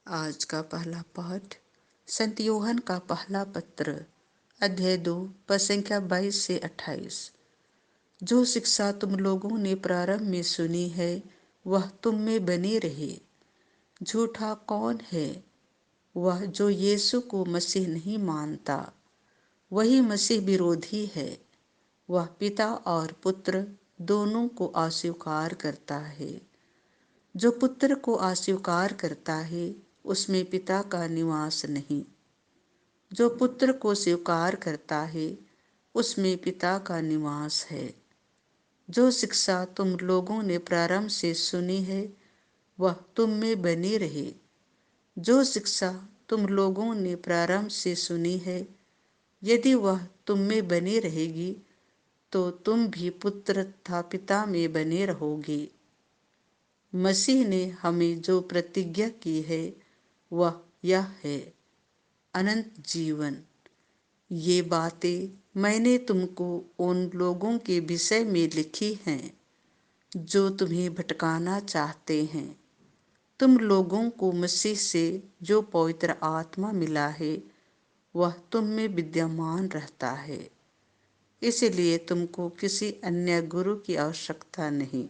आज का पहला पाठ संत यूहन्ना का पहला पत्र अध्याय 2 पद संख्या 22 से 28। जो शिक्षा तुम लोगों ने प्रारंभ में सुनी है वह तुम में बनी रहे। झूठा कौन है? वह जो यीशु को मसीह नहीं मानता, वही मसीह विरोधी है। वह पिता और पुत्र दोनों को अस्वीकार करता है। जो पुत्र को अस्वीकार करता है उसमें पिता का निवास नहीं। जो पुत्र को स्वीकार करता है उसमें पिता का निवास है। जो शिक्षा तुम लोगों ने प्रारंभ से सुनी है वह तुम में बनी रहे। जो शिक्षा तुम लोगों ने प्रारंभ से सुनी है, यदि वह तुम में बनी रहेगी तो तुम भी पुत्र तथा पिता में बने रहोगे। मसीह ने हमें जो प्रतिज्ञा की है वह यह है, अनंत जीवन। ये बातें मैंने तुमको उन लोगों के विषय में लिखी हैं जो तुम्हें भटकाना चाहते हैं। तुम लोगों को मसीह से जो पवित्र आत्मा मिला है वह तुम में विद्यमान रहता है। इसलिए तुमको किसी अन्य गुरु की आवश्यकता नहीं।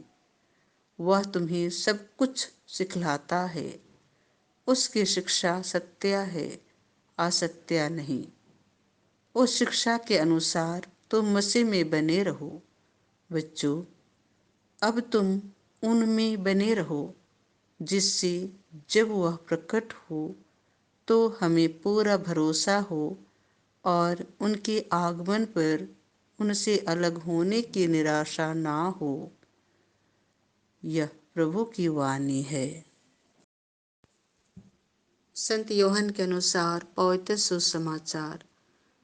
वह तुम्हें सब कुछ सिखलाता है। उसकी शिक्षा सत्य है, असत्य नहीं। उस शिक्षा के अनुसार तुम मसीह में बने रहो। बच्चों, अब तुम उनमें बने रहो, जिससे जब वह प्रकट हो तो हमें पूरा भरोसा हो और उनके आगमन पर उनसे अलग होने की निराशा ना हो। यह प्रभु की वाणी है। संत यूहन्ना के अनुसार पवित्र सुसमाचार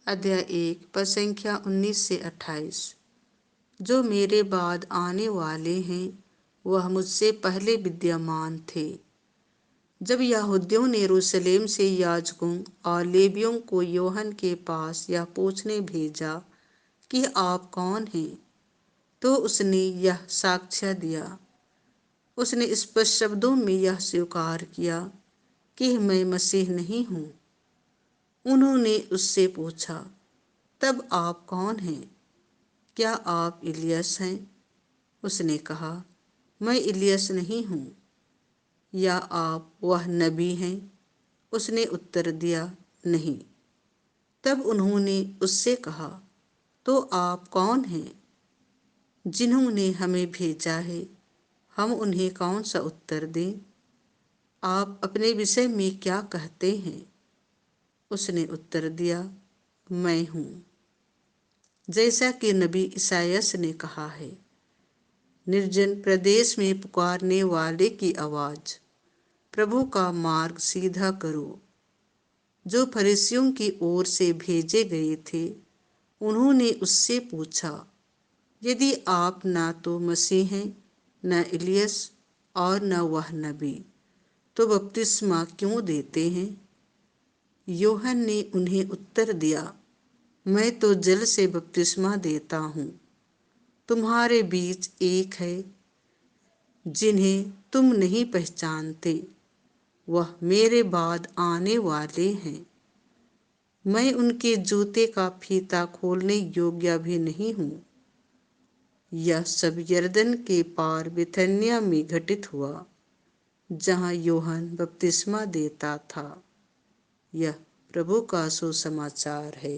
अध्याय 1 पद संख्या 19 से 28। जो मेरे बाद आने वाले हैं वह मुझसे पहले विद्यमान थे। जब यहूदियों ने यरूशलेम से याजकों और लेवियों को यूहन्ना के पास यह पूछने भेजा कि आप कौन हैं, तो उसने यह साक्ष्य दिया। उसने स्पष्ट शब्दों में यह स्वीकार किया कि मैं मसीह नहीं हूँ। उन्होंने उससे पूछा, तब आप कौन हैं? क्या आप इलियस हैं? उसने कहा, मैं इलियस नहीं हूँ। या आप वह नबी हैं? उसने उत्तर दिया, नहीं। तब उन्होंने उससे कहा, तो आप कौन हैं? जिन्होंने हमें भेजा है, हम उन्हें कौन सा उत्तर दें? आप अपने विषय में क्या कहते हैं? उसने उत्तर दिया, मैं हूँ। जैसा कि नबी ईसायास ने कहा है, निर्जन प्रदेश में पुकारने वाले की आवाज, प्रभु का मार्ग सीधा करो। जो फरीसियों की ओर से भेजे गए थे उन्होंने उससे पूछा, यदि आप ना तो मसीह हैं, न इलियस और न वह नबी, तो बपतिस्मा क्यों देते हैं? यूहन्ना ने उन्हें उत्तर दिया, मैं तो जल से बपतिस्मा देता हूँ। तुम्हारे बीच एक है जिन्हें तुम नहीं पहचानते, वह मेरे बाद आने वाले हैं। मैं उनके जूते का फीता खोलने योग्य भी नहीं हूँ। यह सब यरदन के पार बिथनिया में घटित हुआ, जहाँ यूहन्ना बपतिस्मा देता था। यह प्रभु का सुसमाचार है।